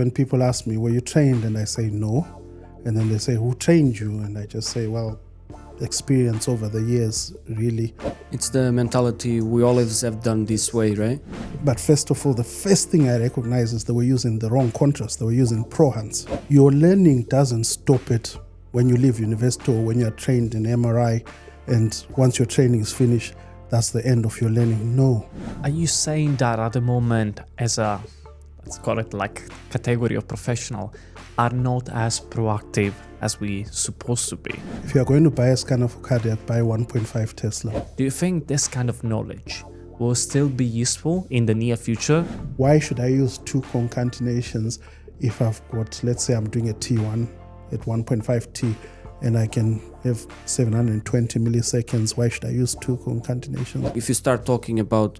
when people ask me, were you trained? And I say, no. And then they say, who trained you? And I just say, well, experience over the years, really. It's the mentality we always have done this way, right? But first of all, the first thing I recognize is they were using the wrong contrast. They were using pro hands. Your learning doesn't stop it when you leave university or when you're trained in MRI, and once your training is finished, that's the end of your learning. No. Are you saying that at the moment, as a, let's call it like category of professional, are not as proactive as we supposed to be? If you're going to buy a scanner for cardiac, buy 1.5 Tesla. Do you think this kind of knowledge will still be useful in the near future? Why should I use two concatenations if I've got, let's say I'm doing a T1 at 1.5 T and I can have 720 milliseconds? Why should I use two concatenations? If you start talking about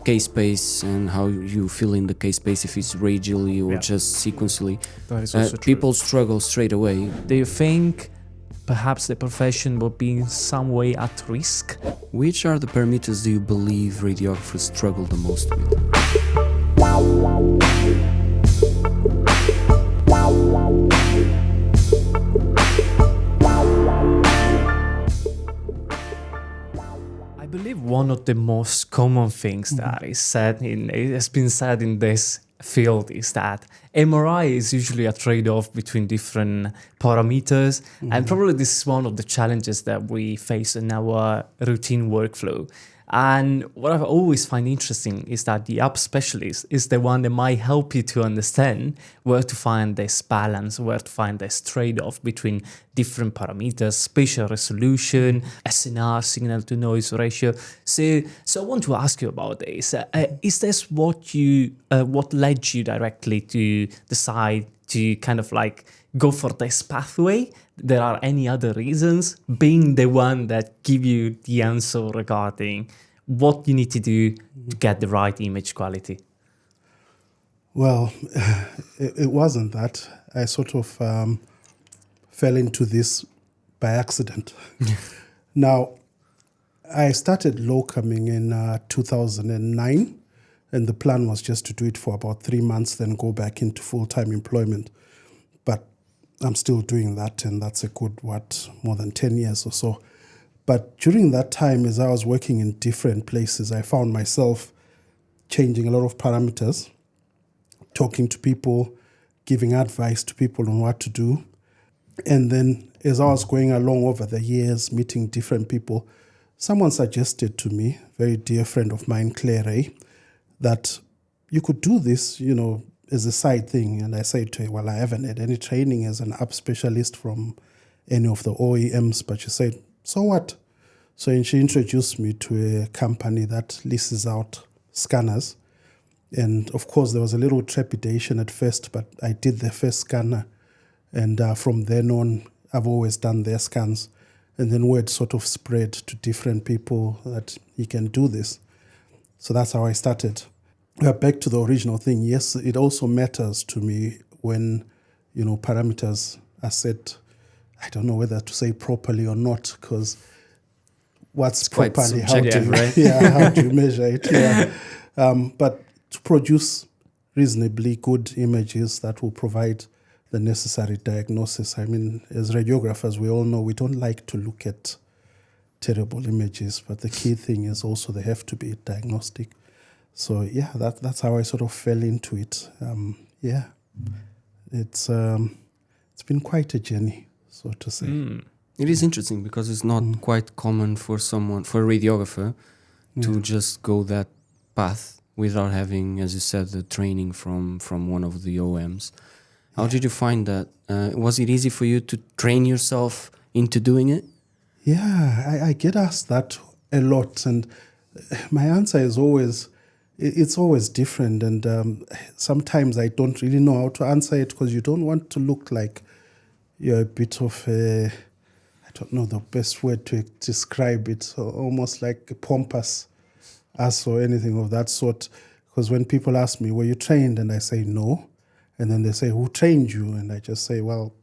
K-space and how you fill in the K-space, if it's radially or just sequentially, That is also true. people struggle straight away. Do you think perhaps the profession will be in some way at risk? Which are the parameters do you believe radiographers struggle the most with? I believe one of the most common things that has been said in this field is that MRI is usually a trade-off between different parameters, and probably this is one of the challenges that we face in our routine workflow. And what I always find interesting is that the app specialist is the one that might help you to understand where to find this balance, where to find this trade-off between different parameters, spatial resolution, SNR, signal-to-noise ratio. So I want to ask you about this. Is this what led you directly to decide to kind of like go for this pathway? There are any other reasons, being the one that give you the answer regarding what you need to do to get the right image quality? Well, it wasn't that. I sort of fell into this by accident. Now, I started locuming in 2009, and the plan was just to do it for about 3 months, then go back into full-time employment. But I'm still doing that, and that's a good, more than 10 years or so. But during that time, as I was working in different places, I found myself changing a lot of parameters, talking to people, giving advice to people on what to do. And then as I was going along over the years, meeting different people, someone suggested to me, a very dear friend of mine, 𝐊𝐍𝐻𝐼, that you could do this, as a side thing. And I said to her, well, I haven't had any training as an app specialist from any of the OEMs. But she said, so what? So she introduced me to a company that leases out scanners. And of course, there was a little trepidation at first, but I did the first scanner. And from then on, I've always done their scans. And then word sort of spread to different people that you can do this. So that's how I started. Back to the original thing. Yes, it also matters to me when, parameters are set. I don't know whether to say properly or not, because what's quite properly, subjective, right? How do you measure it? Yeah. But to produce reasonably good images that will provide the necessary diagnosis. I mean, as radiographers, we all know we don't like to look at terrible images, but the key thing is also they have to be diagnostic. So yeah, that's how I sort of fell into it. It's been quite a journey, so to say. It is interesting because it's not quite common for a radiographer to just go that path without having, as you said, the training from one of the OMs. How did you find that? Was it easy for you to train yourself into doing it? Yeah, I get asked that a lot, and my answer is always, it's always different, and sometimes I don't really know how to answer it because you don't want to look like you're a bit of a, I don't know the best word to describe it, so almost like a pompous ass or anything of that sort. Because when people ask me, were you trained? And I say no. And then they say, who trained you? And I just say, well,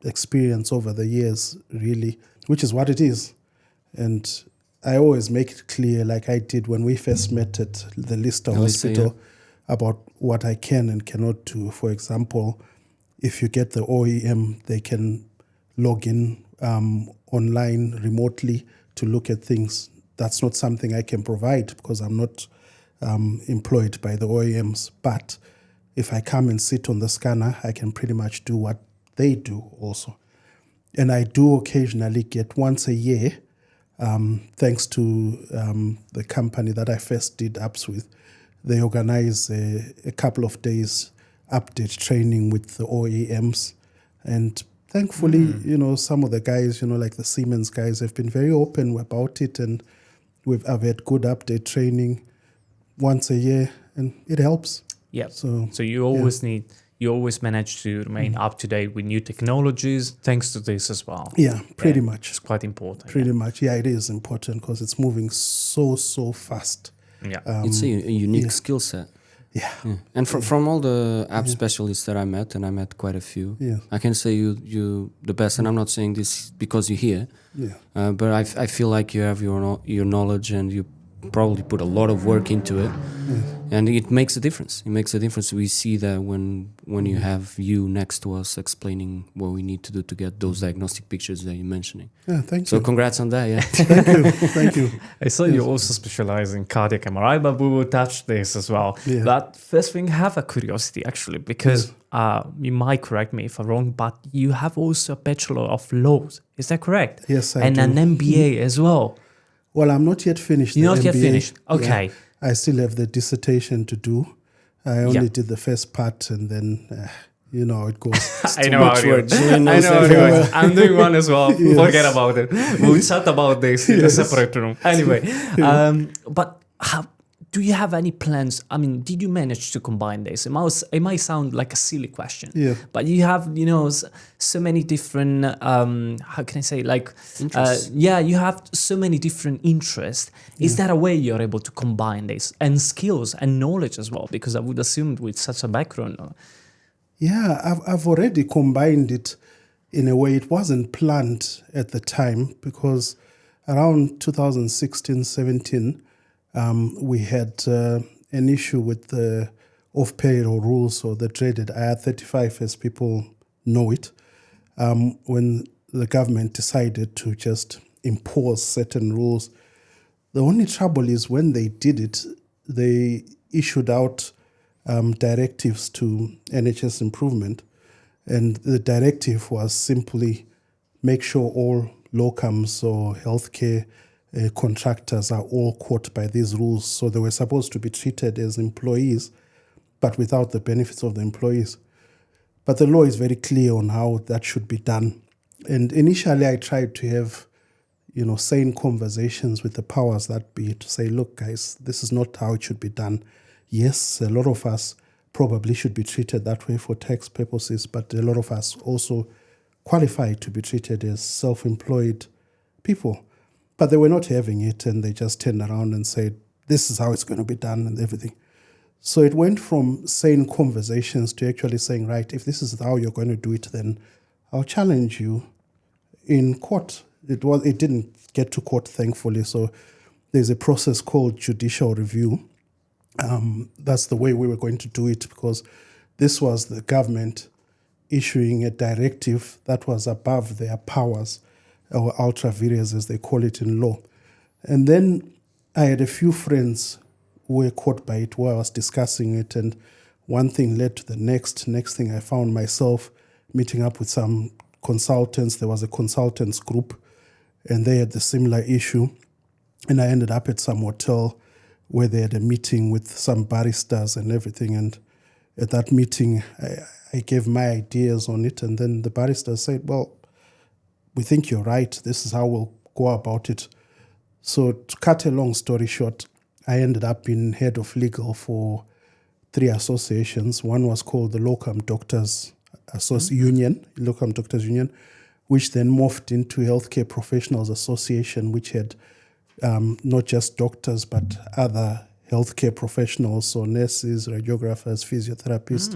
experience over the years, really, which is what it is. And I always make it clear, like I did when we first met at the Lister Hospital, about what I can and cannot do. For example, if you get the OEM, they can log in online remotely to look at things. That's not something I can provide because I'm not employed by the OEMs. But if I come and sit on the scanner, I can pretty much do what they do also. And I do occasionally get once a year, thanks to the company that I first did apps with, they organize a couple of days update training with the OEMs. And thankfully, some of the guys, like the Siemens guys, have been very open about it. And I've had good update training once a year, and it helps. Yeah. So you always you always manage to remain up to date with new technologies thanks to this as well. Yeah, pretty much. It's quite important. Pretty much. Yeah, it is important because it's moving so fast. Yeah. It's a unique skill set. Yeah. And from all the app specialists that I met, and I met quite a few, I can say you the best. And I'm not saying this because you're here, but I feel like you have your knowledge and you probably put a lot of work into it, and it makes a difference. It makes a difference. We see that when you have you next to us explaining what we need to do to get those diagnostic pictures that you're mentioning. Yeah, thank you. So congrats on that. Yeah. Thank you. I saw you also specialize in cardiac MRI, but we will touch this as well. Yeah. But first thing, I have a curiosity actually, because you might correct me if I'm wrong, but you have also a Bachelor of Laws. Is that correct? Yes, I and do. an MBA as well. Well, I'm not yet finished. You're the not yet MBA. finished. Okay. Yeah, I still have the dissertation to do. I only did the first part, and then you know how it goes. I know how it goes. I know how it goes. I'm doing one as well. Forget about it. We'll chat about this in a separate room. Anyway, but do you have any plans? I mean, did you manage to combine this? It might sound like a silly question, but you have, so many different, how can I say, like, you have so many different interests. Is that a way you're able to combine this and skills and knowledge as well? Because I would assume with such a background. Yeah, I've already combined it in a way. It wasn't planned at the time because around 2016-17, we had an issue with the off-payroll rules, or the dreaded IR35 as people know it, when the government decided to just impose certain rules. The only trouble is when they did it, they issued out directives to NHS Improvement, and the directive was simply make sure all locums or healthcare contractors are all caught by these rules. So they were supposed to be treated as employees, but without the benefits of the employees. But the law is very clear on how that should be done. And initially I tried to have, sane conversations with the powers that be to say, look, guys, this is not how it should be done. Yes, a lot of us probably should be treated that way for tax purposes, but a lot of us also qualify to be treated as self-employed people. But they were not having it, and they just turned around and said, this is how it's going to be done and everything. So it went from sane conversations to actually saying, right, if this is how you're going to do it, then I'll challenge you in court. It didn't get to court, thankfully. So there's a process called judicial review. That's the way we were going to do it, because this was the government issuing a directive that was above their powers, or ultra vires as they call it in law. And then I had a few friends who were caught by it while I was discussing it, and one thing led to the next. Next thing, I found myself meeting up with some consultants. There was a consultants group, and they had the similar issue. And I ended up at some hotel where they had a meeting with some barristers and everything. And at that meeting, I gave my ideas on it, and then the barristers said, well, we think you're right. This is how we'll go about it. So to cut a long story short, I ended up being head of legal for 3 associations. One was called the Locum Doctors Union, Locum Doctors Union, which then morphed into Healthcare Professionals Association, which had not just doctors, but other healthcare professionals, so nurses, radiographers, physiotherapists,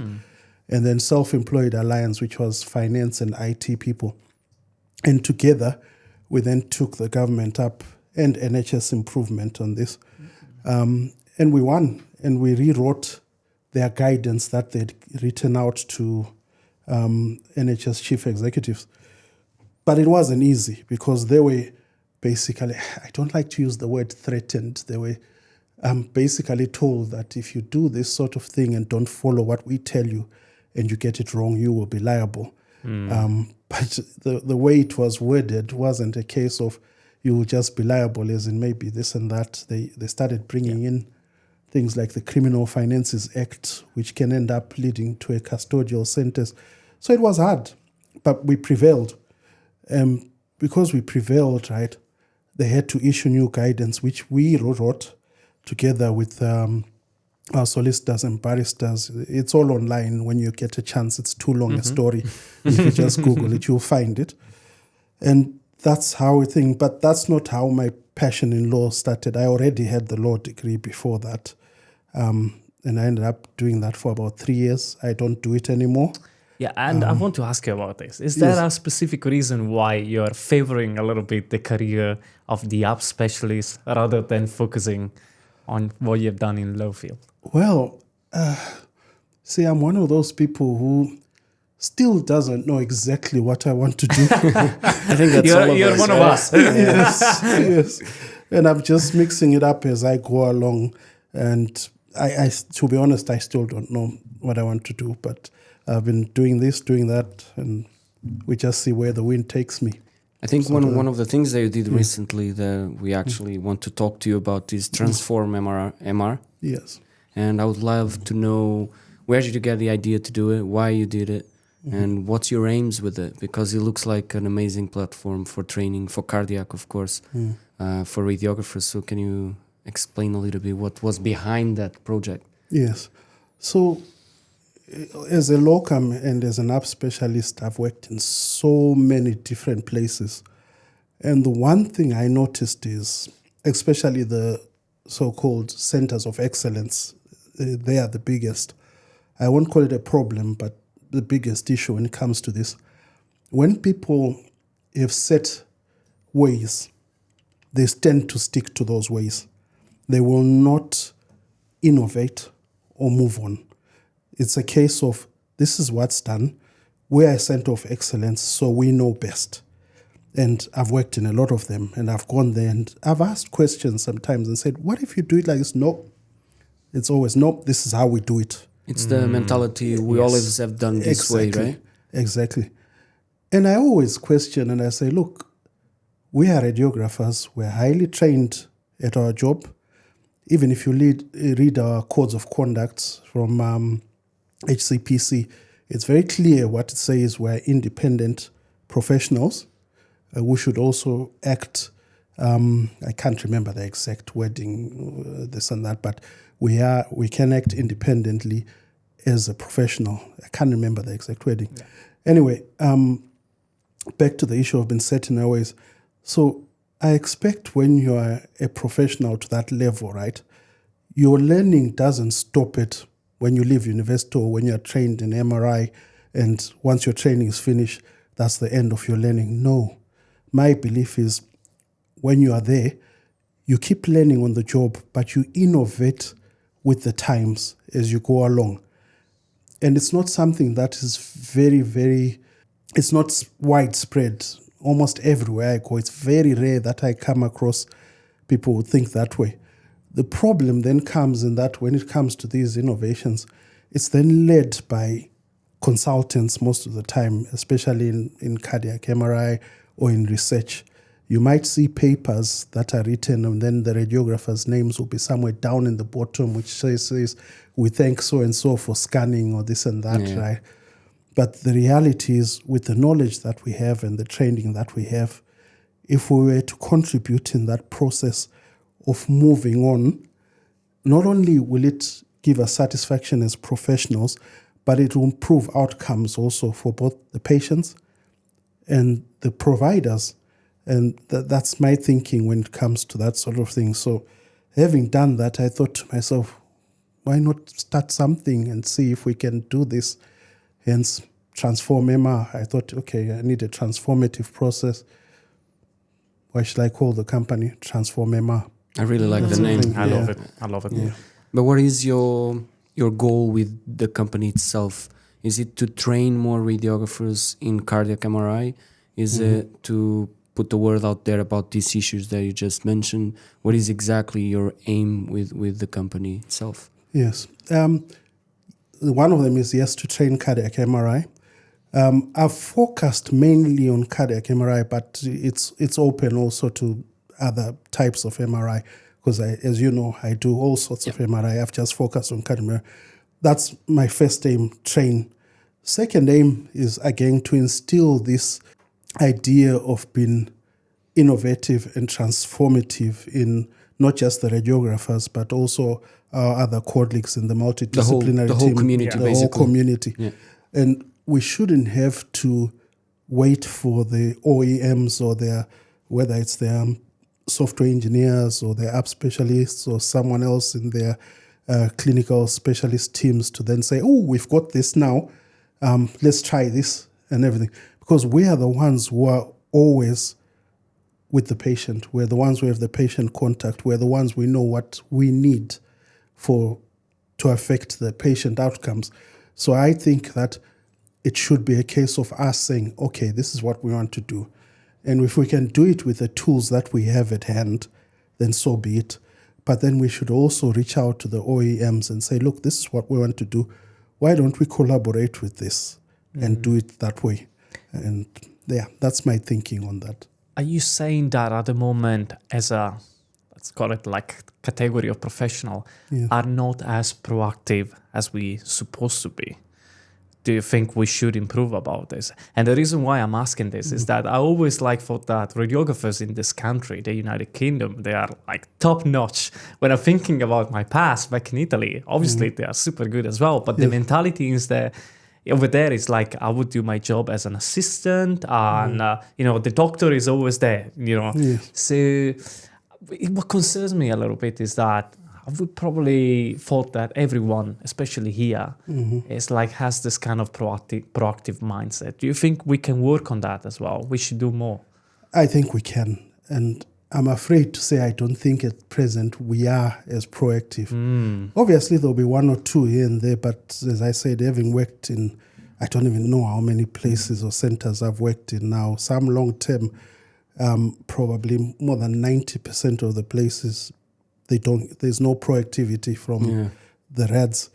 and then Self-Employed Alliance, which was finance and IT people. And together, we then took the government up and NHS Improvement on this. And we won, and we rewrote their guidance that they'd written out to NHS chief executives. But it wasn't easy because they were basically, I don't like to use the word threatened, they were basically told that if you do this sort of thing and don't follow what we tell you and you get it wrong, you will be liable. But the way it was worded wasn't a case of you will just be liable as in maybe this and that. They started bringing in things like the Criminal Finances Act, which can end up leading to a custodial sentence. So it was hard, but we prevailed. Because we prevailed, right, they had to issue new guidance, which we wrote together with our solicitors and barristers. It's all online. When you get a chance, it's too long a story. If you just Google it, you'll find it. And that's how we think. But that's not how my passion in law started. I already had the law degree before that. And I ended up doing that for about 3 years. I don't do it anymore. Yeah, and I want to ask you about this. Is there a specific reason why you're favoring a little bit the career of the app specialist rather than focusing on what you've done in law field? Well, see, I'm one of those people who still doesn't know exactly what I want to do. I think that's all of you're us. one of us. Yes. And I'm just mixing it up as I go along. And I, to be honest, I still don't know what I want to do. But I've been doing this, doing that, and we just see where the wind takes me. I think one of the things that you did recently that we actually want to talk to you about is Transform MR. Yes. And I would love to know, where did you get the idea to do it, why you did it, and what's your aims with it? Because it looks like an amazing platform for training, for cardiac, of course, for radiographers. So can you explain a little bit what was behind that project? Yes. So as a locum and as an app specialist, I've worked in so many different places. And the one thing I noticed is, especially the so-called centers of excellence, they are the biggest. I won't call it a problem, but the biggest issue when it comes to this. When people have set ways, they tend to stick to those ways. They will not innovate or move on. It's a case of, this is what's done. We're a center of excellence, so we know best. And I've worked in a lot of them, and I've gone there, and I've asked questions sometimes and said, what if you do it like this? No. It's always, no, this is how we do it. It's the mentality we always have done this way, right? Exactly. And I always question, and I say, look, we are radiographers. We're highly trained at our job. Even if you read our codes of conduct from HCPC, it's very clear what it says. We're independent professionals. We should also act, I can't remember the exact wording, this and that, but we can act independently as a professional. I can't remember the exact wording. Yeah. Anyway, back to the issue of being set in our ways. So I expect when you are a professional to that level, right, your learning doesn't stop it when you leave university or when you're trained in MRI, and once your training is finished, that's the end of your learning. No. My belief is when you are there, you keep learning on the job, but you innovate with the times as you go along. And it's not something that is it's not widespread. Almost everywhere I go, it's very rare that I come across people who think that way. The problem then comes in that when it comes to these innovations, it's then led by consultants most of the time, especially in cardiac MRI or in research. You might see papers that are written and then the radiographers' names will be somewhere down in the bottom, which says we thank so-and-so for scanning or this and that, right? But the reality is, with the knowledge that we have and the training that we have, if we were to contribute in that process of moving on, not only will it give us satisfaction as professionals, but it will improve outcomes also for both the patients and the providers. And that's my thinking when it comes to that sort of thing. So having done that, I thought to myself, why not start something and see if we can do this? Hence, Transform MR. I thought, okay, I need a transformative process. Why should I call the company Transform MR? I really like the name. I love it. Yeah. But what is your your goal with the company itself? Is it to train more radiographers in cardiac MRI? Is it to put the word out there about these issues that you just mentioned? What is exactly your aim with the company itself? Yes. One of them is, yes, to train cardiac MRI. I've focused mainly on cardiac MRI, but it's open also to other types of MRI, because as you know, I do all sorts of MRI. I've just focused on cardiac MRI. That's my first aim, train. Second aim is, again, to instill this idea of being innovative and transformative in not just the radiographers, but also our other colleagues in the multidisciplinary the whole team, community, the basically. whole community. Yeah. And we shouldn't have to wait for the OEMs or whether it's their software engineers or their app specialists or someone else in their clinical specialist teams to then say, oh, we've got this now, let's try this and everything. Because we are the ones who are always with the patient. We're the ones who have the patient contact. We're the ones we know what we need to affect the patient outcomes. So I think that it should be a case of us saying, okay, this is what we want to do. And if we can do it with the tools that we have at hand, then so be it. But then we should also reach out to the OEMs and say, look, this is what we want to do. Why don't we collaborate with this and do it that way? And yeah, that's my thinking on that. Are you saying that at the moment, as a, let's call it like category of professional, are not as proactive as we supposed to be? Do you think we should improve about this? And the reason why I'm asking this is that I always thought that radiographers in this country, the United Kingdom, they are like top notch. When I'm thinking about my past back in Italy, obviously they are super good as well, but the mentality is that over there is like, I would do my job as an assistant and, the doctor is always there, So what concerns me a little bit is that I would probably thought that everyone, especially here, is like has this kind of proactive mindset. Do you think we can work on that as well? We should do more. I think we can. And I'm afraid to say I don't think at present we are as proactive. Obviously, there'll be one or two here and there, but as I said, having worked in, I don't even know how many places or centers I've worked in now, some long-term, probably more than 90% of the places, there's no proactivity from the RADs.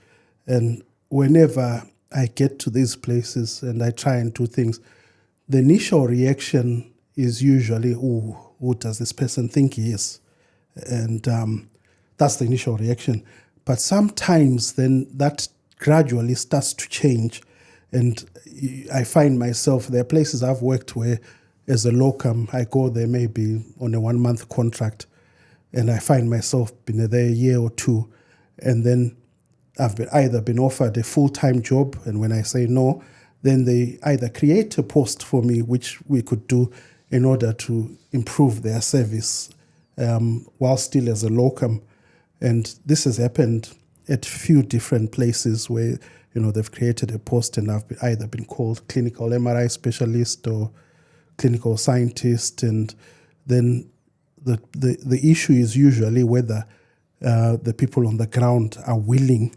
And whenever I get to these places and I try and do things, the initial reaction is usually, oh, who does this person think he is? And that's the initial reaction. But sometimes then that gradually starts to change. And I find myself, there are places I've worked where as a locum, I go there maybe on a 1-month contract, and I find myself been there a year or two, and then I've either been offered a full-time job, and when I say no, then they either create a post for me, which we could do in order to improve their service while still as a locum. And this has happened at a few different places where, they've created a post and I've either been called clinical MRI specialist or clinical scientist. And then the issue is usually whether the people on the ground are willing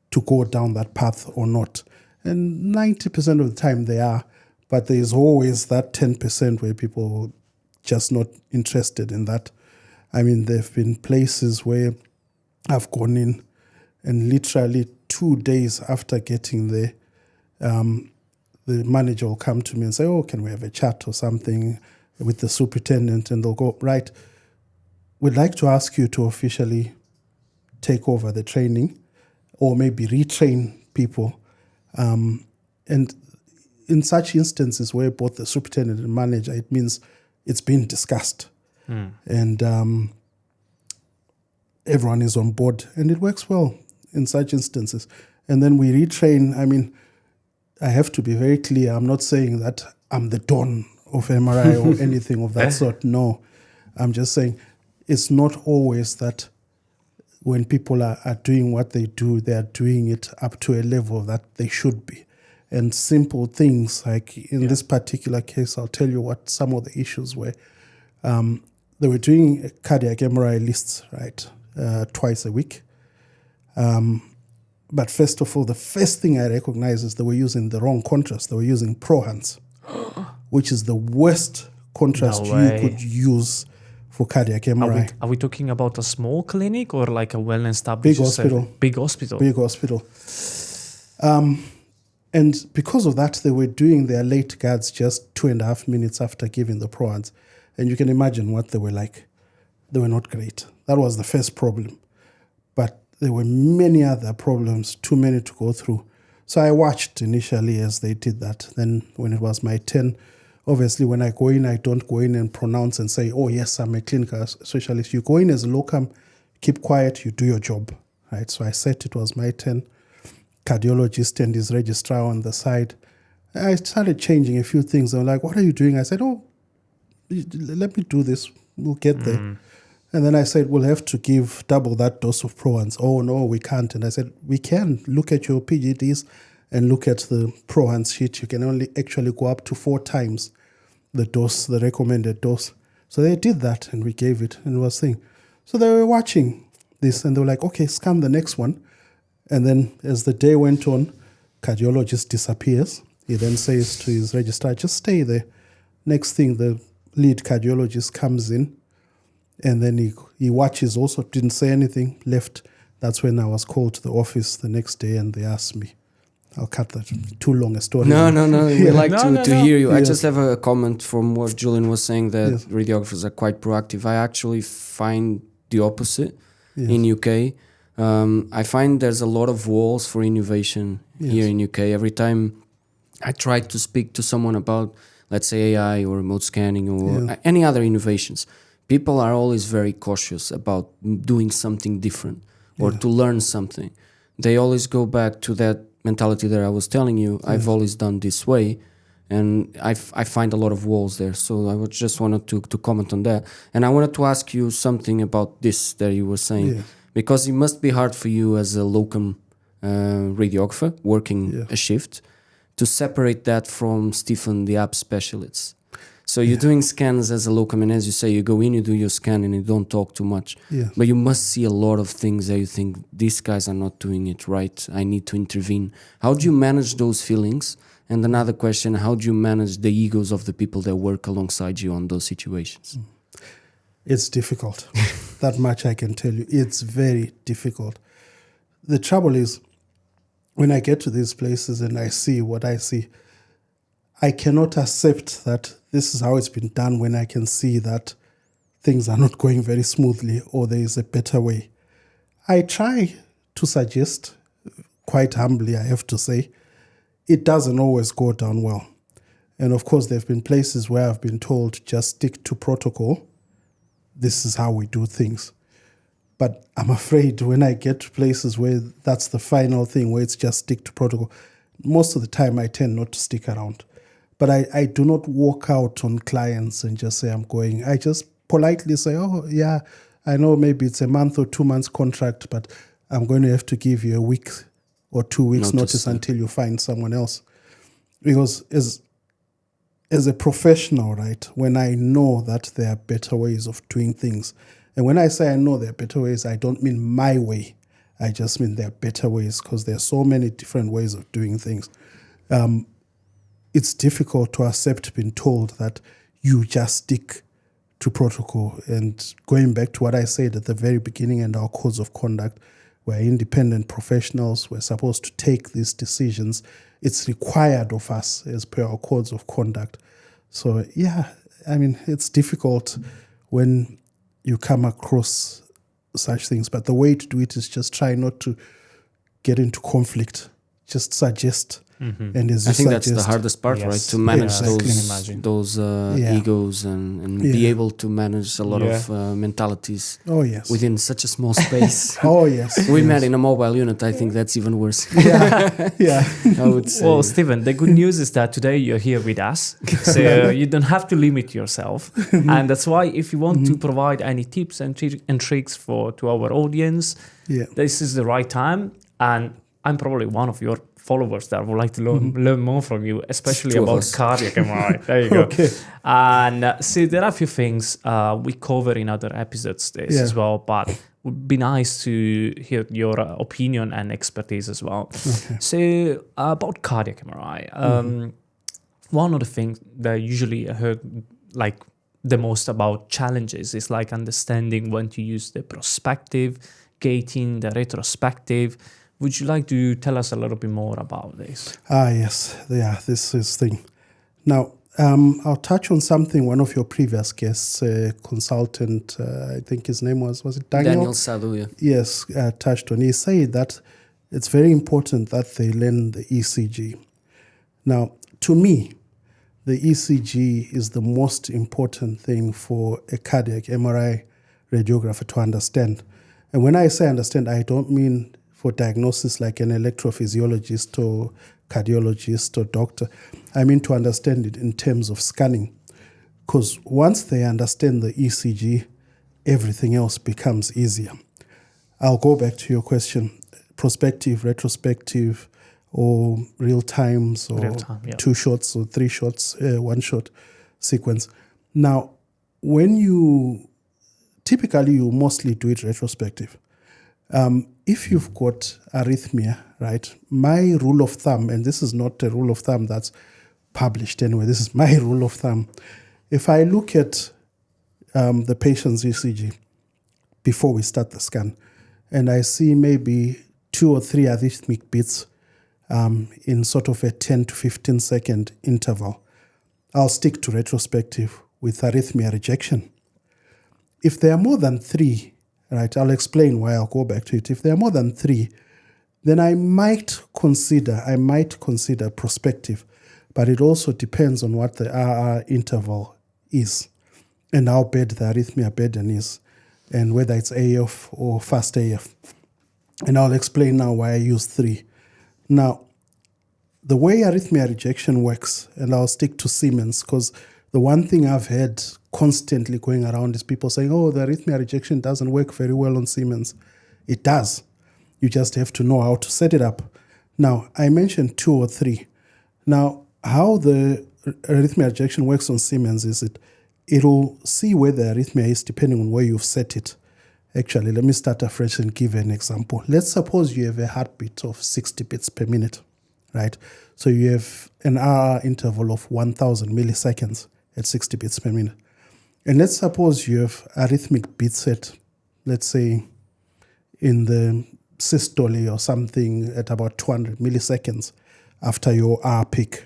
to go down that path or not. And 90% of the time they are, but there's always that 10% where people are just not interested in that. I mean, there have been places where I've gone in and literally 2 days after getting there, the manager will come to me and say, oh, can we have a chat or something with the superintendent? And they'll go, right, we'd like to ask you to officially take over the training or maybe retrain people. And in such instances where both the superintendent and manager, it means it's been discussed. And everyone is on board, and it works well in such instances. And then we retrain. I mean, I have to be very clear. I'm not saying that I'm the dawn of MRI or anything of that sort. No, I'm just saying it's not always that when people are doing what they do, they are doing it up to a level that they should be. And simple things like in this particular case, I'll tell you what some of the issues were. They were doing cardiac MRI lists, right, twice a week. But first of all, the first thing I recognized is they were using the wrong contrast. They were using ProHance, which is the worst contrast you could use for cardiac MRI. Are we talking about a small clinic or like a well-established Big hospital. Big hospital. Big hospital. And because of that, they were doing their late guards just 2.5 minutes after giving the ProHance. And you can imagine what they were like. They were not great. That was the first problem. But there were many other problems, too many to go through. So I watched initially as they did that. Then when it was my turn, obviously when I go in, I don't go in and pronounce and say, oh yes, I'm a clinical specialist. You go in as a locum, keep quiet, you do your job, right? So I said it was my turn. Cardiologist and his registrar on the side. I started changing a few things. They were like, what are you doing? I said, oh, let me do this. We'll get there. And then I said, we'll have to give double that dose of ProHance. Oh, no, we can't. And I said, we can. Look at your PGDs and look at the ProHance sheet. You can only actually go up to 4 times the dose, the recommended dose. So they did that and we gave it and it was saying. So they were watching this and they were like, okay, scan the next one. And then as the day went on, cardiologist disappears. He then says to his registrar, just stay there. Next thing, the lead cardiologist comes in and then he watches also, didn't say anything, left. That's when I was called to the office the next day and they asked me. I'll cut that. Too long a story. No. We like to hear you. Yeah. I just have a comment from what Julian was saying that radiographers are quite proactive. I actually find the opposite in UK. I find there's a lot of walls for innovation here in UK. Every time I try to speak to someone about, let's say, AI or remote scanning or any other innovations, people are always very cautious about doing something different or to learn something. They always go back to that mentality that I was telling you. I've always done this way. And I find a lot of walls there. So I just wanted to comment on that. And I wanted to ask you something about this that you were saying. Yeah. Because it must be hard for you as a locum radiographer working a shift to separate that from Stephen, the app specialist. So you're doing scans as a locum, and as you say, you go in, you do your scan, and you don't talk too much. Yeah. But you must see a lot of things that you think, these guys are not doing it right. I need to intervene. How do you manage those feelings? And another question, how do you manage the egos of the people that work alongside you on those situations? It's difficult. That much I can tell you. It's very difficult. The trouble is, when I get to these places and I see what I see, I cannot accept that this is how it's been done when I can see that things are not going very smoothly or there is a better way. I try to suggest, quite humbly I have to say, it doesn't always go down well. And of course, there have been places where I've been told, just stick to protocol. This is how we do things. But I'm afraid when I get to places where that's the final thing, where it's just stick to protocol, most of the time I tend not to stick around. But I do not walk out on clients and just say I'm going. I just politely say, oh, yeah, I know maybe it's a month or 2 months contract, but I'm going to have to give you a week or 2 weeks notice until you find someone else. Because as a professional, right, when I know that there are better ways of doing things, and when I say I know there are better ways, I don't mean my way. I just mean there are better ways because there are so many different ways of doing things. It's difficult to accept being told that you just stick to protocol. And going back to what I said at the very beginning and our codes of conduct, we're independent professionals. We're supposed to take these decisions. It's required of us as per our codes of conduct. So, yeah, I mean, it's difficult when you come across such things. But the way to do it is just try not to get into conflict. Just suggest. Mm-hmm. And as you I think that's the hardest part, right? To manage those egos and be able to manage a lot of mentalities within such a small space. We met in a mobile unit. I think that's even worse. I would say. Well, Stephen, the good news is that today you're here with us. So you don't have to limit yourself. And that's why if you want to provide any tips and tricks to our audience, this is the right time. And I'm probably one of your followers that would like to learn more from you, especially about cardiac MRI. There you go. Okay. And see, there are a few things we cover in other episodes as well, but would be nice to hear your opinion and expertise as well. Okay. So about cardiac MRI, one of the things that I usually heard like the most about challenges is like understanding when to use the prospective, gating, the retrospective. Would you like to tell us a little bit more about this? Yes. Yeah, this is thing. Now, I'll touch on something one of your previous guests, consultant, I think his name was it Daniel? Daniel Sadu, yeah. Yes, touched on. He said that it's very important that they learn the ECG. Now, to me, the ECG is the most important thing for a cardiac MRI radiographer to understand. And when I say understand, I don't mean for diagnosis like an electrophysiologist or cardiologist or doctor. I mean to understand it in terms of scanning. Because once they understand the ECG, everything else becomes easier. I'll go back to your question. Prospective, retrospective, or real times, or Real-time, yeah. 2 shots or 3 shots, 1 shot sequence. Now, when you typically you mostly do it retrospective. If you've got arrhythmia, right, my rule of thumb, and this is not a rule of thumb that's published anyway, this is my rule of thumb. If I look at the patient's ECG before we start the scan, and I see maybe 2 or 3 arrhythmic beats in sort of a 10 to 15 second interval, I'll stick to retrospective with arrhythmia rejection. If there are more than 3, right, I'll explain why. I'll go back to it. If there are more than 3, then I might consider prospective, but it also depends on what the RR interval is and how bad the arrhythmia burden is and whether it's AF or fast AF. And I'll explain now why I use 3. Now, the way arrhythmia rejection works, and I'll stick to Siemens, because the one thing I've heard constantly going around is people saying, oh, the arrhythmia rejection doesn't work very well on Siemens. It does. You just have to know how to set it up. Now, I mentioned 2 or 3. Now, how the arrhythmia rejection works on Siemens is it'll see where the arrhythmia is depending on where you've set it. Actually, let me start afresh and give an example. Let's suppose you have a heartbeat of 60 beats per minute, right? So you have an RR interval of 1,000 milliseconds at 60 beats per minute. And let's suppose you have arrhythmic beats at, let's say, in the systole or something at about 200 milliseconds after your R peak.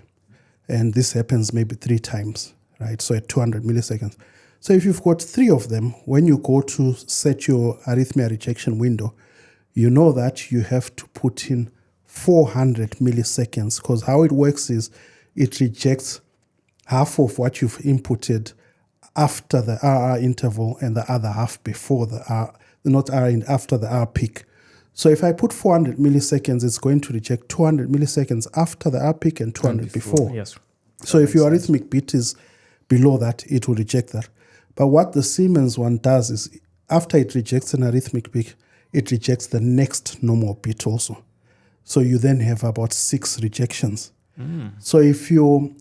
And this happens maybe 3 times, right? So at 200 milliseconds. So if you've got 3 of them, when you go to set your arrhythmia rejection window, you know that you have to put in 400 milliseconds, because how it works is it rejects half of what you've inputted after the RR interval and the other half before the R, not R, after the R peak. So if I put 400 milliseconds, it's going to reject 200 milliseconds after the R peak and 200 before. Yes. So if your arrhythmic beat is below that, it will reject that. But what the Siemens one does is after it rejects an arrhythmic peak, it rejects the next normal beat also. So you then have about 6 rejections. So if your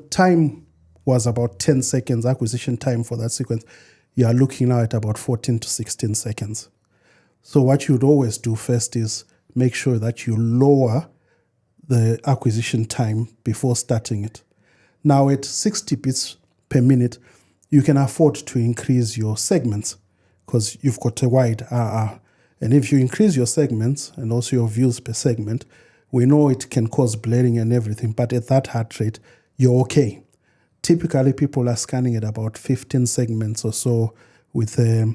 time was about 10 seconds acquisition time for that sequence, you are looking now at about 14 to 16 seconds. So what you'd always do first is make sure that you lower the acquisition time before starting it. Now at 60 beats per minute, you can afford to increase your segments because you've got a wide RR. And if you increase your segments and also your views per segment, we know it can cause blaring and everything, but at that heart rate, you're okay. Typically, people are scanning at about 15 segments or so with a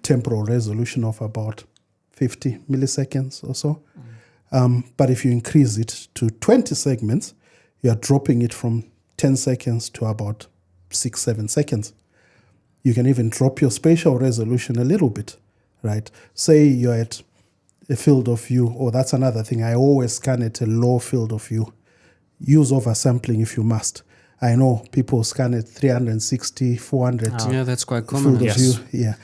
temporal resolution of about 50 milliseconds or so. But if you increase it to 20 segments, you're dropping it from 10 seconds to about 6-7 seconds. You can even drop your spatial resolution a little bit, right? Say you're at a field of view, or that's another thing. I always scan at a low field of view. Use oversampling if you must. I know people scan at 360, 400 Yeah, that's quite common. field of view. Yeah.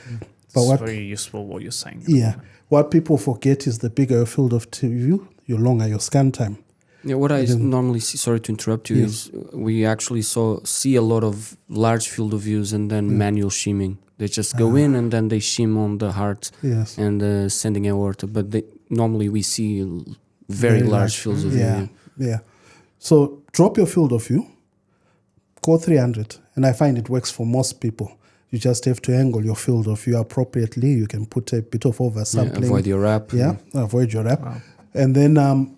But It's what very useful what you're saying. Yeah. What people forget is the bigger your field of view, the longer your scan time. Yeah, what I normally see, sorry to interrupt you, Yes. is we actually see a lot of large field of views and then manual shimming. They just go in and then they shim on the heart Yes. and sending aorta. But normally we see very large fields of view. Yeah. So drop your field of view, go 300, and I find it works for most people. You just have to angle your field of view appropriately. You can put a bit of oversampling. Avoid your wrap. Yeah, avoid your wrap. Wow. And then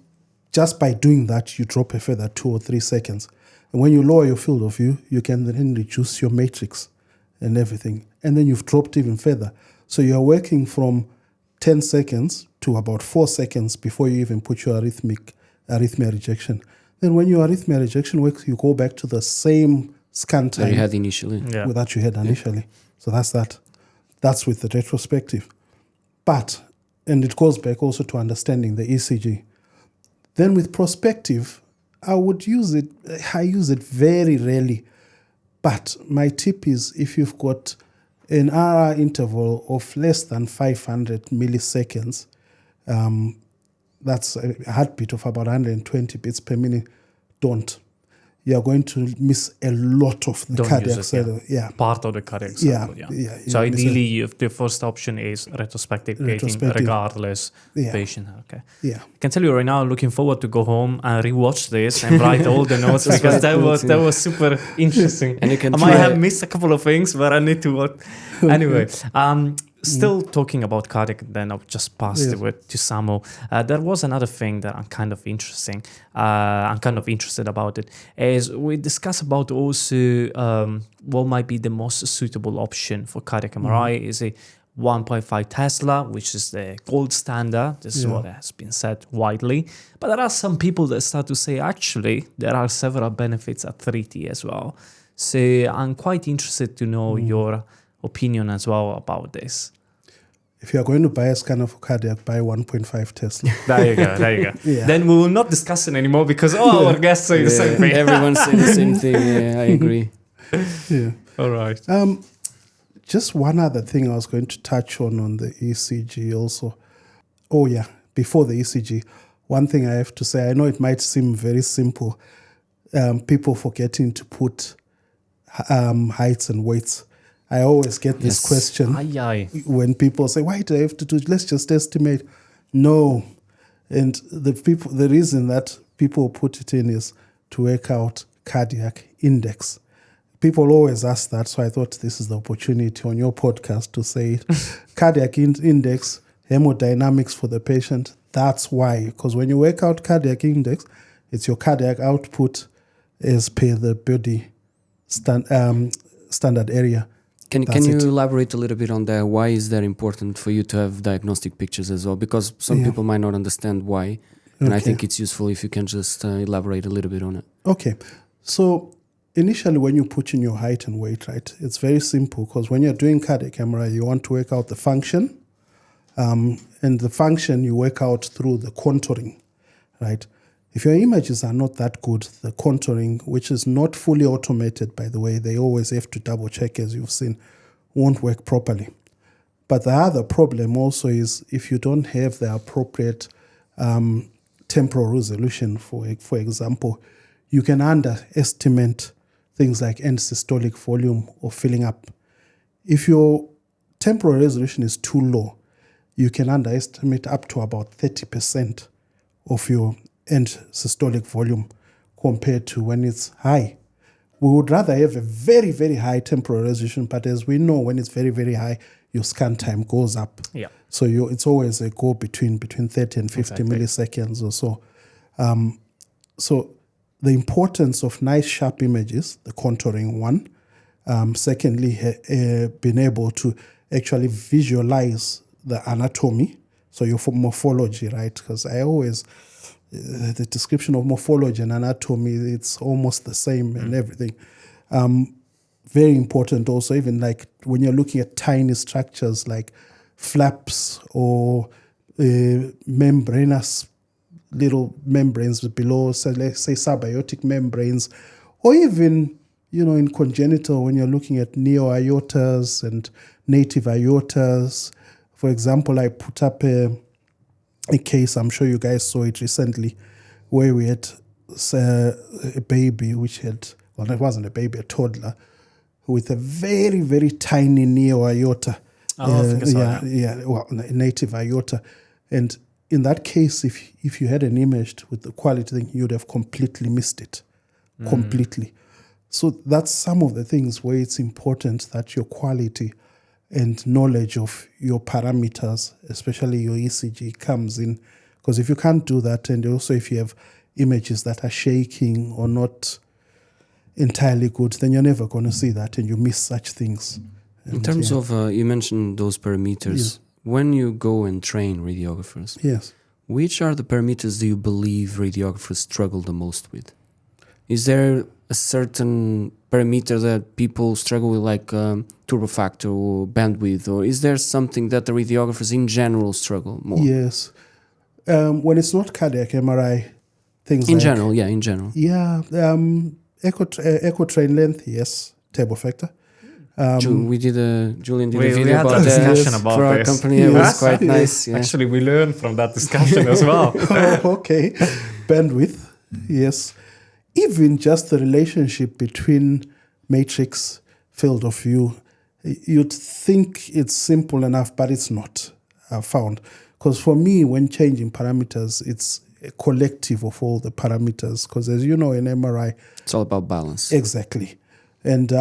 just by doing that, you drop a further 2 or 3 seconds. And when you lower your field of view, you can then reduce your matrix and everything. And then you've dropped even further. So you're working from 10 seconds to about 4 seconds before you even put your arrhythmia rejection. Then when your arrhythmia rejection works, you go back to the same scan time that you had initially. that you had initially. So that's that. That's with the retrospective. But, and it goes back also to understanding the ECG. Then with prospective, I use it very rarely. But my tip is if you've got an RR interval of less than 500 milliseconds, that's a heartbeat of about 120 beats per minute, don't. You're going to miss a lot of the cardiac cycle. Part of the cardiac cycle. So ideally, if the first option is retrospective gating, regardless patient. Okay. Yeah. I can tell you right now, I'm looking forward to go home and rewatch this and write all the notes because that was super interesting. And you can I might have missed a couple of things, but I need to watch. Anyway, still talking about cardiac, then I'll just pass the word to Samuel. There was another thing that I'm kind of interested about it, is we discuss about also what might be the most suitable option for cardiac MRI. Is a 1.5 Tesla, which is the gold standard. This is what has been said widely. But there are some people that start to say, actually, there are several benefits at 3T as well. So I'm quite interested to know your opinion as well about this. If you are going to buy a scanner for cardiac, buy 1.5 Tesla. There you go. Then we will not discuss it anymore because our guests say the same thing. Everyone say the same thing. Yeah, I agree. All right. Just one other thing I was going to touch on the ECG also. Before the ECG, one thing I have to say, I know it might seem very simple, people forgetting to put heights and weights. I always get this question when people say, why do I have to do it? Let's just estimate. No. And the reason that people put it in is to work out cardiac index. People always ask that, so I thought this is the opportunity on your podcast to say it. Cardiac index, hemodynamics for the patient. That's why, because when you work out cardiac index, it's your cardiac output as per the body standard area. Can you elaborate a little bit on that? Why is that important for you to have diagnostic pictures as well? Because some people might not understand why. And I think it's useful if you can just elaborate a little bit on it. Okay. So initially when you put in your height and weight, right, it's very simple because when you're doing cardiac MRI, you want to work out the function. And the function you work out through the contouring, right? If your images are not that good, the contouring, which is not fully automated, by the way, they always have to double check, as you've seen, won't work properly. But the other problem also is if you don't have the appropriate temporal resolution, for example, you can underestimate things like end systolic volume or filling up. If your temporal resolution is too low, you can underestimate up to about 30% of your end systolic volume compared to when it's high. We would rather have a very, very high temporal resolution, but as we know, when it's very, very high, your scan time goes up. Yeah. So it's always a go between 30 and 50 milliseconds or so. So the importance of nice, sharp images, the contouring one. Secondly, being able to actually visualize the anatomy, so your morphology, right? Because I always... the description of morphology and anatomy, it's almost the same and everything. Very important also, even like when you're looking at tiny structures like flaps or membranous little membranes below, so let's say subaortic membranes, or even, in congenital when you're looking at neo-aortas and native aortas. For example, I put up a case, I'm sure you guys saw it recently, where we had a baby which had, well, it wasn't a baby, a toddler, with a very, very tiny neo-aorta. I think so, Well, native aorta. And in that case, if you had an image with the quality thing, you'd have completely missed it. Completely. So that's some of the things where it's important that your quality and knowledge of your parameters, especially your ECG, comes in. Because if you can't do that, and also if you have images that are shaking or not entirely good, then you're never going to see that, and you miss such things. In terms of, you mentioned those parameters. When you go and train radiographers, yes, which are the parameters do you believe radiographers struggle the most with? Is there a certain parameter that people struggle with, like turbo factor or bandwidth, or is there something that the radiographers in general struggle more? Yes. When it's not cardiac MRI, things in like... general, yeah, in general. Yeah. Echo train length, yes. Turbo factor. We did Julian did a we video had about a that discussion about for our this. company. It was quite nice. Yeah. Actually, we learned from that discussion as well. Okay. Bandwidth, yes. Even just the relationship between matrix, field of view, you'd think it's simple enough, but it's not, I've found. Because for me, when changing parameters, it's a collective of all the parameters. Because as you know, in MRI... It's all about balance. Exactly. And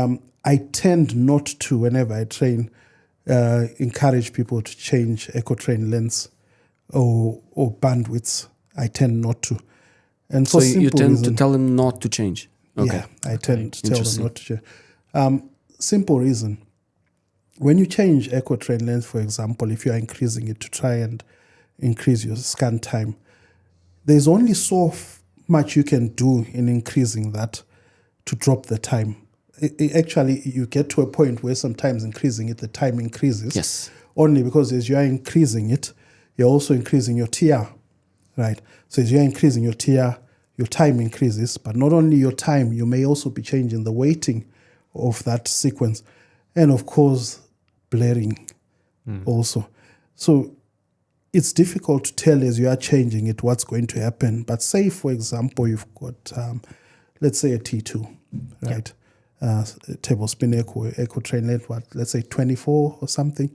I tend not to, whenever I train, encourage people to change echo train lengths or bandwidths. I tend not to. And so for you tend reason, to tell them not to change? Okay. Yeah, I tend to tell them not to change. Simple reason. When you change echo train length, for example, if you are increasing it to try and increase your scan time, there's only so much you can do in increasing that to drop the time. Actually, you get to a point where sometimes increasing it, the time increases. Yes. Only because as you are increasing it, you're also increasing your TR, right? So as you're increasing your TR, your time increases, but not only your time, you may also be changing the weighting of that sequence. And of course, blaring also. So it's difficult to tell as you are changing it what's going to happen. But say, for example, you've got, let's say a T2, right? Tablespin echo train length, let's say 24 or something.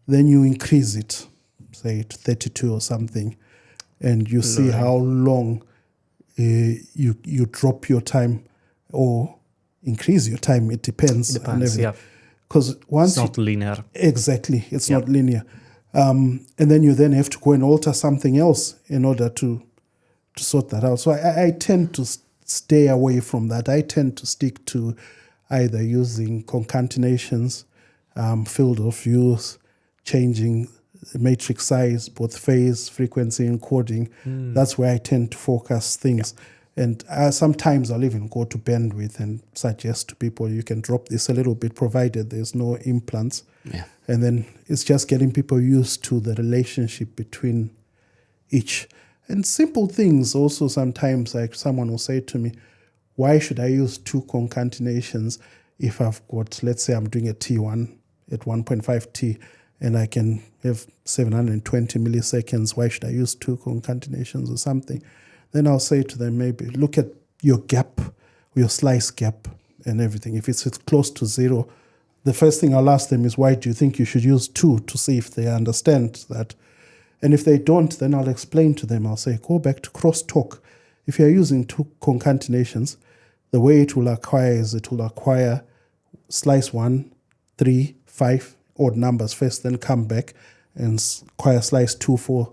Then you increase it, say to 32 or something, and you see how long you drop your time or increase your time. It depends. Yeah. Because once it's not linear. Exactly, it's not linear. And then you then have to go and alter something else in order to sort that out. So I tend to stay away from that. I tend to stick to either using concatenations, field of views, changing matrix size, both phase, frequency, encoding. That's where I tend to focus things. And sometimes I'll even go to bandwidth and suggest to people you can drop this a little bit, provided there's no implants. Yeah. And then it's just getting people used to the relationship between each. And simple things also sometimes, like someone will say to me, why should I use 2 concatenations if I've got, let's say I'm doing a T1 at 1.5 T and I can have 720 milliseconds, why should I use 2 concatenations or something? Then I'll say to them, maybe look at your gap, your slice gap and everything. If it's close to 0, the first thing I'll ask them is, why do you think you should use 2, to see if they understand that? And if they don't, then I'll explain to them. I'll say, go back to crosstalk. If you're using 2 concatenations, the way it will acquire is it will acquire slice 1, 3, 5, odd numbers first, then come back and acquire slice 2, 4,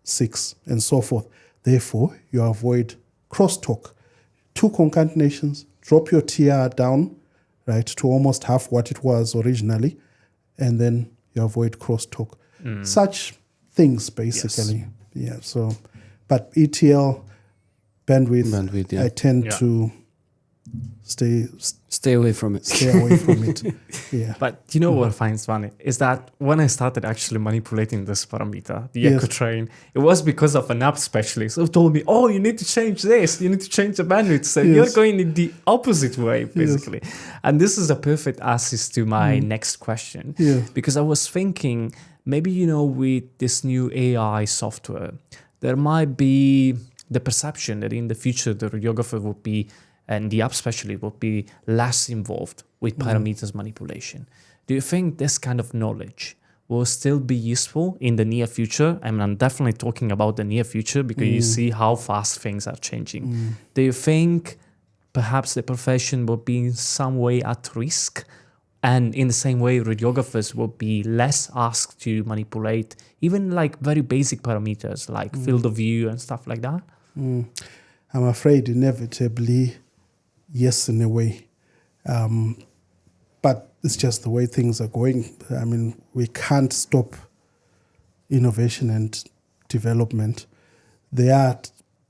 6, and so forth. Therefore, you avoid crosstalk. 2 concatenations, drop your TR down, right, to almost half what it was originally, and then you avoid crosstalk. Such things, basically. Yes. Yeah. So, but ETL, bandwidth, I tend to stay away from it. Stay away from it. Yeah. But you know what I find funny is that when I started actually manipulating this parameter, the echo train, it was because of an app specialist who told me, oh, you need to change this, you need to change the bandwidth. So you're going in the opposite way, basically. And this is a perfect assist to my next question. Because I was thinking, maybe, you know, with this new AI software, there might be the perception that in the future the radiographer would be and the app specialist will be less involved with parameters manipulation. Do you think this kind of knowledge will still be useful in the near future? I mean, I'm definitely talking about the near future because you see how fast things are changing. Do you think perhaps the profession will be in some way at risk? And in the same way, radiographers will be less asked to manipulate even like very basic parameters like field of view and stuff like that? I'm afraid inevitably, yes, in a way. But it's just the way things are going. I mean, we can't stop innovation and development. There are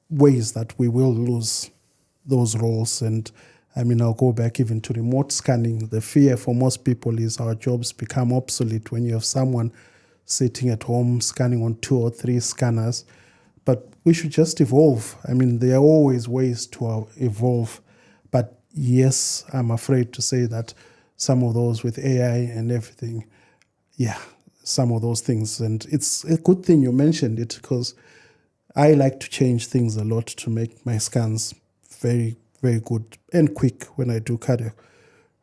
ways that we will lose those roles. And I mean, I'll go back even to remote scanning. The fear for most people is our jobs become obsolete when you have someone sitting at home scanning on 2 or 3 scanners. But we should just evolve. I mean, there are always ways to evolve. But yes, I'm afraid to say that some of those with AI and everything, some of those things. And it's a good thing you mentioned it because I like to change things a lot to make my scans very, very good and quick when I do cardiac.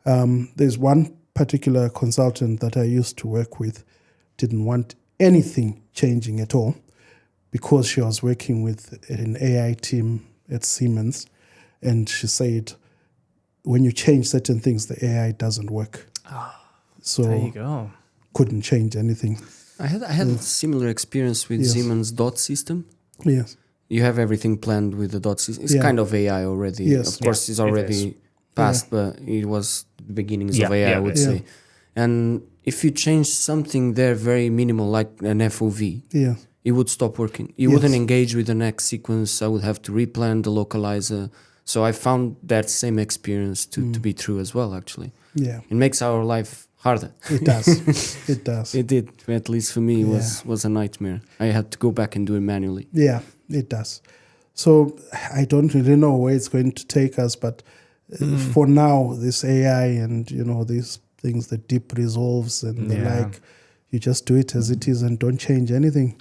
There's one particular consultant that I used to work with, didn't want anything changing at all because she was working with an AI team at Siemens. And she said, when you change certain things, the AI doesn't work. So There you go. couldn't change anything. I had a similar experience with Siemens dot system. Yes. You have everything planned with the dot system. It's Yeah. kind of AI already. Yes. Of course, it's it already is. past, but it was the beginnings of Yeah, AI, I yeah, would yeah. say. And if you change something there very minimal, like an FOV, Yeah. it would stop working. You Yes. wouldn't engage with the next sequence. I would have to replan the localizer. So I found that same experience to be true as well, actually. Yeah. It makes our life harder. It does. It does. It did, at least for me, was a nightmare. I had to go back and do it manually. Yeah, it does. So I don't really know where it's going to take us, but for now, this AI and, these things, the deep resolves and the Yeah. like, you just do it as it is and don't change anything.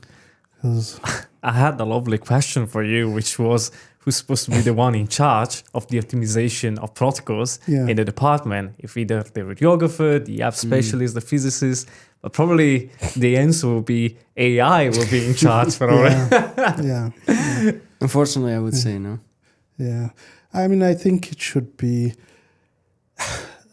'Cause I had a lovely question for you, which was who's supposed to be the one in charge of the optimization of protocols Yeah. in the department? If either the radiographer, the app specialist, the physicist, but probably the answer will be AI will be in charge probably. yeah. Unfortunately, I would say no. Yeah. I mean, I think it should be...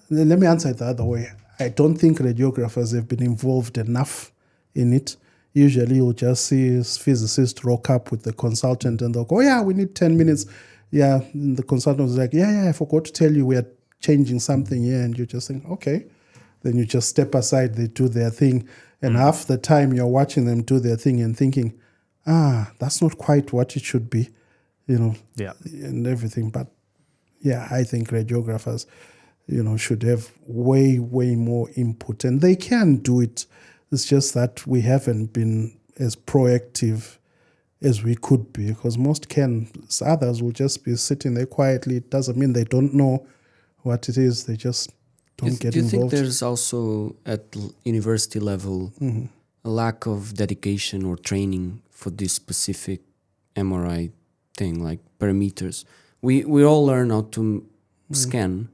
Let me answer it the other way. I don't think radiographers have been involved enough in it. Usually you'll just see a physicist rock up with the consultant and they'll go, we need 10 minutes. Yeah, and the consultant was like, I forgot to tell you we are changing something here. And you just think, okay. Then you just step aside, they do their thing. And half the time you're watching them do their thing and thinking, that's not quite what it should be, Yeah. and everything. But I think radiographers, should have way, way more input. And they can do it. It's just that we haven't been as proactive as we could be because most can. Others will just be sitting there quietly. It doesn't mean they don't know what it is. They just don't get Do you think involved. there's also at university level a lack of dedication or training for this specific MRI thing, like parameters? We all learn how to scan,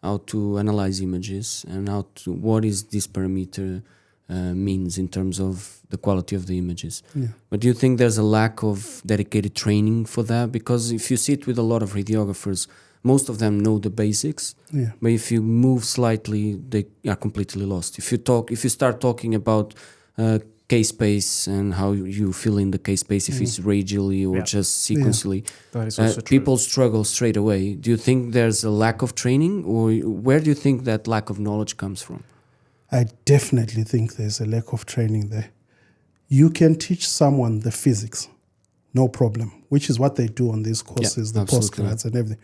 how to analyze images, and what is this parameter means in terms of the quality of the images. Yeah. But do you think there's a lack of dedicated training for that? Because if you sit with a lot of radiographers, most of them know the basics, Yeah. but if you move slightly, they are completely lost. If you start talking about K-space and how you fill in the K-space, if it's radially or just sequentially, That is also true. people struggle straight away. Do you think there's a lack of training, or where do you think that lack of knowledge comes from? I definitely think there's a lack of training there. You can teach someone the physics, no problem, which is what they do on these courses, the absolutely. postgrads and everything.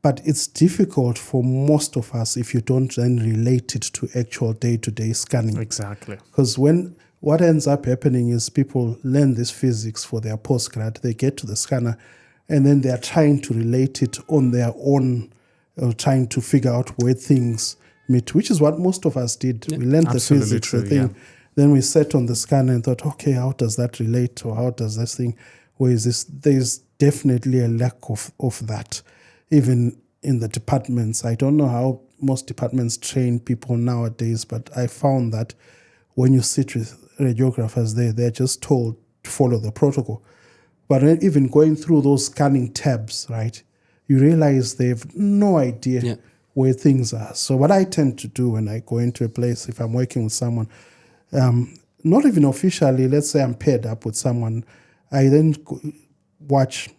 But it's difficult for most of us if you don't then relate it to actual day-to-day scanning. Exactly. Because what ends up happening is people learn this physics for their postgrad, they get to the scanner, and then they're trying to relate it on their own, or trying to figure out where things meet, which is what most of us did. We learned the absolutely physics, true, the thing. yeah. Then we sat on the scanner and thought, okay, how does that relate? Or how does this thing, where is this? There's definitely a lack of that. Even in the departments. I don't know how most departments train people nowadays, but I found that when you sit with radiographers there, they're just told to follow the protocol. But even going through those scanning tabs, right, you realize they have no idea where things are. So what I tend to do when I go into a place, if I'm working with someone, not even officially, let's say I'm paired up with someone, I then watch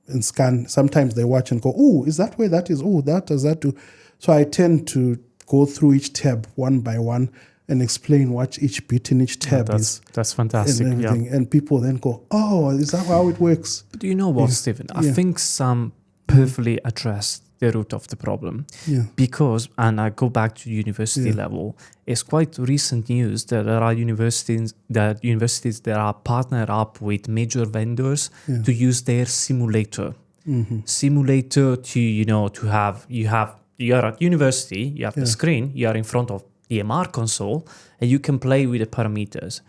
and scan. Sometimes they watch and go, oh, is that where that is? Oh, that does that do? So I tend to go through each tab one by one and explain what each bit in each tab is. That's fantastic. And everything. And people then go, oh, is that how it works? But do you know what, Stephen? I think some perfectly addressed the root of the problem. Because, and I go back to university level, it's quite recent news that there are universities that are partnered up with major vendors to use their simulator. Simulator to, you're at university, you have the screen, you are in front of the MR console, and you can play with the parameters.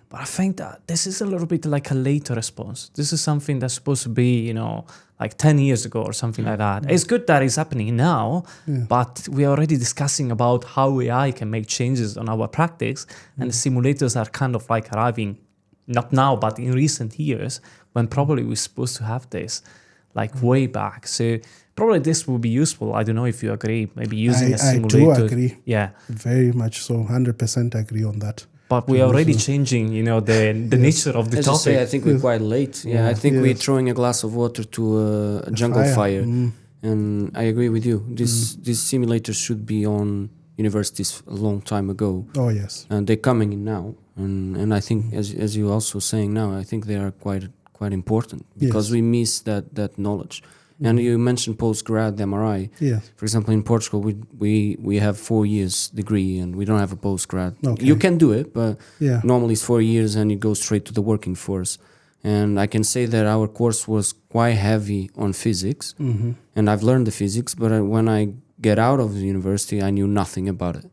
But I think that this is a little bit like a later response. This is something that's supposed to be, like 10 years ago or something like that. It's good that it's happening now, but we are already discussing about how AI can make changes on our practice, and the simulators are kind of like arriving, not now, but in recent years, when probably we're supposed to have this, like way back. So probably this will be useful. I don't know if you agree, maybe using a simulator. I do agree. Yeah. Very much so, 100% agree on that. But we are already changing, the nature of the As topic. you say, I think we're quite late. I think we're throwing a glass of water to a jungle fire. And I agree with you. These simulators should be on universities a long time ago. Oh, yes. And they're coming in now. And I think, as you're also saying now, I think they are quite important because we miss that knowledge. And you mentioned post-grad MRI. Yes. For example, in Portugal, we have 4 years degree and we don't have a post-grad. Okay. You can do it, but normally it's 4 years and you go straight to the working force. And I can say that our course was quite heavy on physics. And I've learned the physics, but when I get out of the university, I knew nothing about it.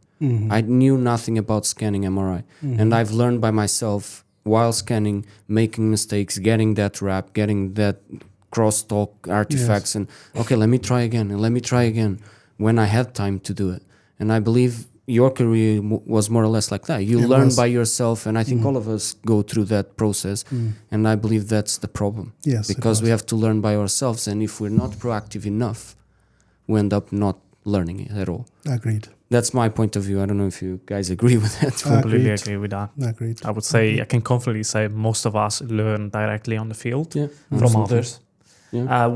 I knew nothing about scanning MRI. And I've learned by myself while scanning, making mistakes, getting that wrap, getting that crosstalk artifacts, and okay, let me try again, and let me try again when I had time to do it. And I believe your career was more or less like that. You learn by yourself, and I think all of us go through that process, and I believe that's the problem. Yes, because we have to learn by ourselves, and if we're not proactive enough, we end up not learning it at all. Agreed. That's my point of view. I don't know if you guys agree with that. Completely agree with that. Agreed. I would say, I can confidently say most of us learn directly on the field from others.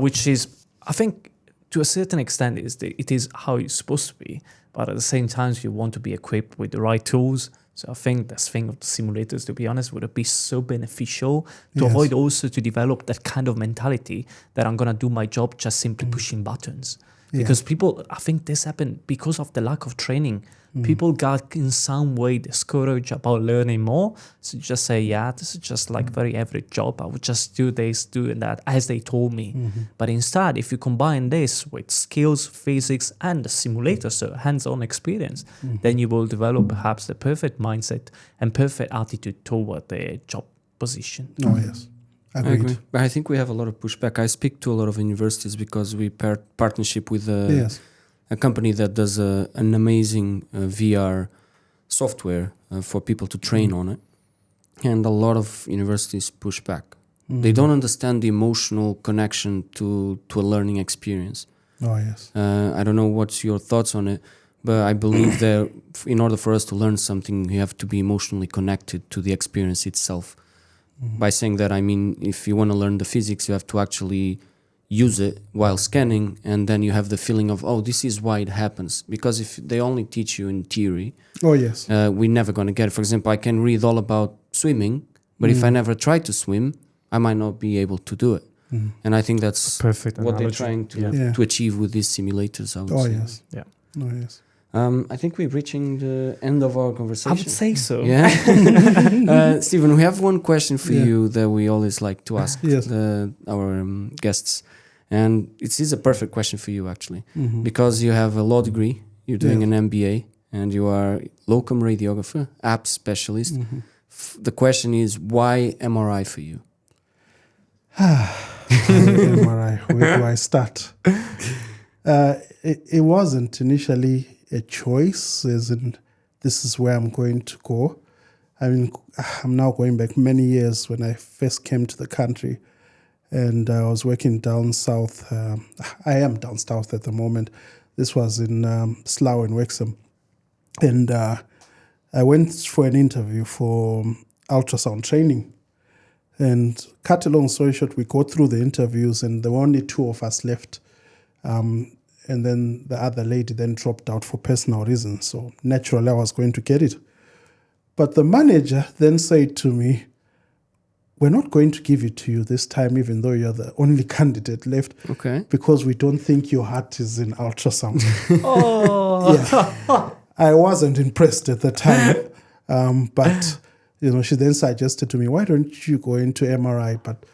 Which is, I think, to a certain extent, it is how it's supposed to be. But at the same time, you want to be equipped with the right tools. So I think this thing of the simulators, to be honest, would be so beneficial to avoid also to develop that kind of mentality that I'm going to do my job just simply pushing buttons. Because people, I think this happened because of the lack of training. People got in some way discouraged about learning more. So just say, this is just like very average job. I would just do this, do that as they told me. But instead, if you combine this with skills, physics, and the simulator, so hands-on experience, then you will develop perhaps the perfect mindset and perfect attitude toward the job position. Oh, yes. Agreed. I agree. But I think we have a lot of pushback. I speak to a lot of universities because we partnership with a company that does an amazing VR software for people to train on it. And a lot of universities push back. They don't understand the emotional connection to a learning experience. Oh, yes. I don't know what's your thoughts on it, but I believe that in order for us to learn something, you have to be emotionally connected to the experience itself. By saying that, I mean, if you want to learn the physics, you have to actually use it while scanning, and then you have the feeling of, oh, this is why it happens. Because if they only teach you in theory, we're never going to get it. For example, I can read all about swimming, but if I never try to swim, I might not be able to do it. And I think that's perfect what analogy. they're trying to achieve with these simulators. I would say. Yes. Yeah. Oh, yes. I think we're reaching the end of our conversation. I would say so. Yeah. Stephen, we have one question for you that we always like to ask our guests. And it is a perfect question for you, actually, because you have a law degree, you're doing an MBA, and you are locum radiographer, app specialist. The question is, why MRI for you? MRI, where do I start? It wasn't initially a choice, as in this is where I'm going to go. I mean, I'm now going back many years when I first came to the country, and I was working down south. I am down south at the moment. This was in Slough and Wrexham. And I went for an interview for ultrasound training. And cut a long story short, we go through the interviews, and there were only 2 of us left. And then the other lady then dropped out for personal reasons. So naturally, I was going to get it. But the manager then said to me, we're not going to give it to you this time, even though you're the only candidate left, because we don't think your heart is in ultrasound. Yeah. I wasn't impressed at the time. But, she then suggested to me, why don't you go into MRI? But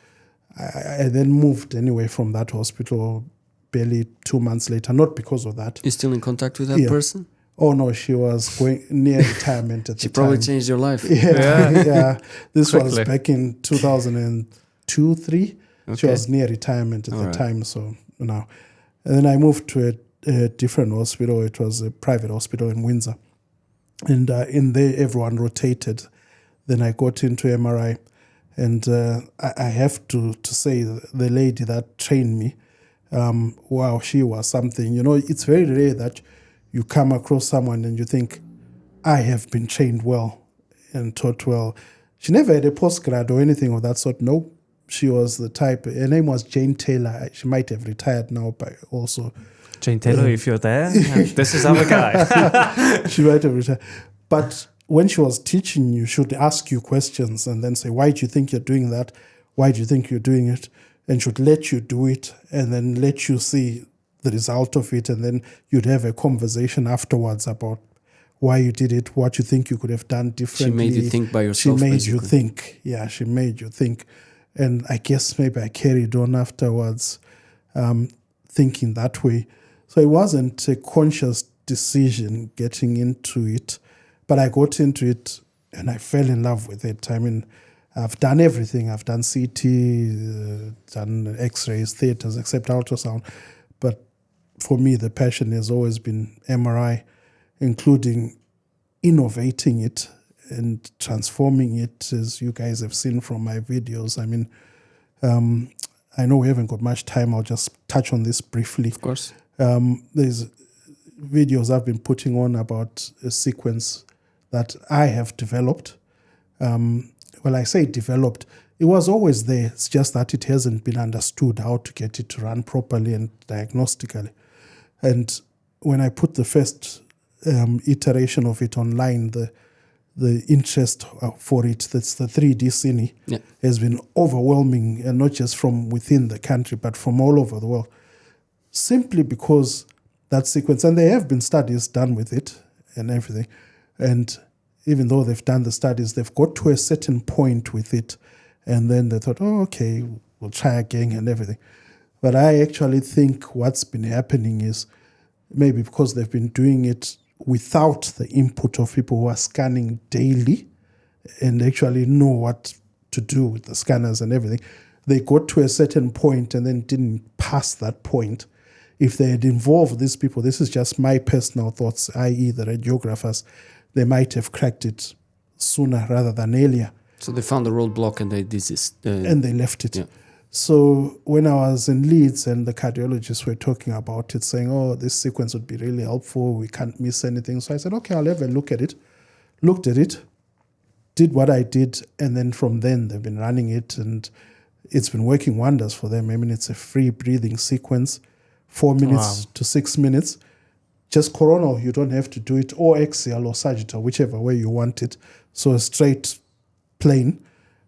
I then moved anyway from that hospital barely 2 months later, not because of that. You're still in contact with that person? Oh, no, she was going near retirement at the time. She probably changed your life. Yeah. This was back in 2002, 3. Okay. She was near retirement at the time. So, And then I moved to a different hospital. It was a private hospital in Windsor. And in there, everyone rotated. Then I got into MRI. And I have to say, the lady that trained me, wow, she was something. It's very rare that you come across someone and you think, I have been trained well and taught well. She never had a postgrad or anything of that sort. No, she was the type. Her name was Jane Taylor. She might have retired now, but also. Jane Taylor, if you're there, this is our guy. She might have retired. But when she was teaching you, she would ask you questions and then say, why do you think you're doing that? Why do you think you're doing it? And she would let you do it and then let you see the result of it, and then you'd have a conversation afterwards about why you did it, what you think you could have done differently. She made you think by yourself. She made you think. Yeah, she made you think. And I guess maybe I carried on afterwards thinking that way. So it wasn't a conscious decision getting into it, but I got into it and I fell in love with it. I mean, I've done everything. I've done CT, done X-rays, theaters, except ultrasound. But for me, the passion has always been MRI, including innovating it and transforming it, as you guys have seen from my videos. I mean, I know we haven't got much time. I'll just touch on this briefly. Of course. There's videos I've been putting on about a sequence that I have developed. Well, I say developed. It was always there. It's just that it hasn't been understood how to get it to run properly and diagnostically. And when I put the first iteration of it online, the interest for it, that's the 3D cine, has been overwhelming, and not just from within the country, but from all over the world. Simply because that sequence, and there have been studies done with it and everything, and even though they've done the studies, they've got to a certain point with it, and then they thought, oh, okay, we'll try again and everything. But I actually think what's been happening is maybe because they've been doing it without the input of people who are scanning daily and actually know what to do with the scanners and everything, they got to a certain point and then didn't pass that point. If they had involved these people, this is just my personal thoughts, i.e. the radiographers, they might have cracked it sooner rather than earlier. So they found the roadblock and they desist. And they left it. Yeah. So when I was in Leeds and the cardiologists were talking about it, saying, oh, this sequence would be really helpful, we can't miss anything. So I said, okay, I'll have a look at it. Looked at it, did what I did, and then from then they've been running it, and it's been working wonders for them. I mean, it's a free breathing sequence, 4 minutes to 6 minutes. Just coronal, you don't have to do it, or axial or sagittal, whichever way you want it. So a straight plane.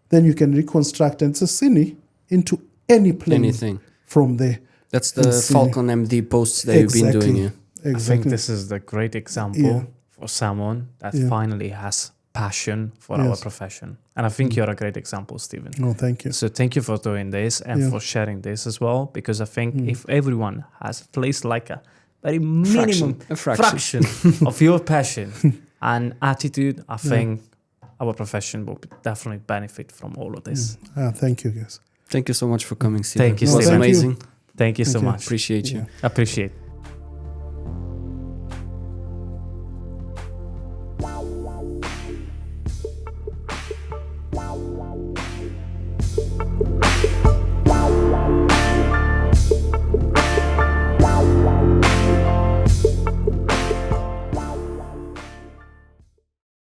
Then you can reconstruct, and it's a cine into any plane. Anything. From there. That's the Falcon MD posts that you've been doing. Yeah. Exactly. I think this is the great example for someone that finally has passion for our profession. And I think you're a great example, Stephen. Oh, thank you. So thank you for doing this and for sharing this as well, because I think if everyone has at least like a very minimum fraction of your passion and attitude, I think our profession will definitely benefit from all of this. Thank you, guys. Thank you so much for coming, Stephen. Thank you, It was Stephen. amazing. Thank you so much. Appreciate you. Appreciate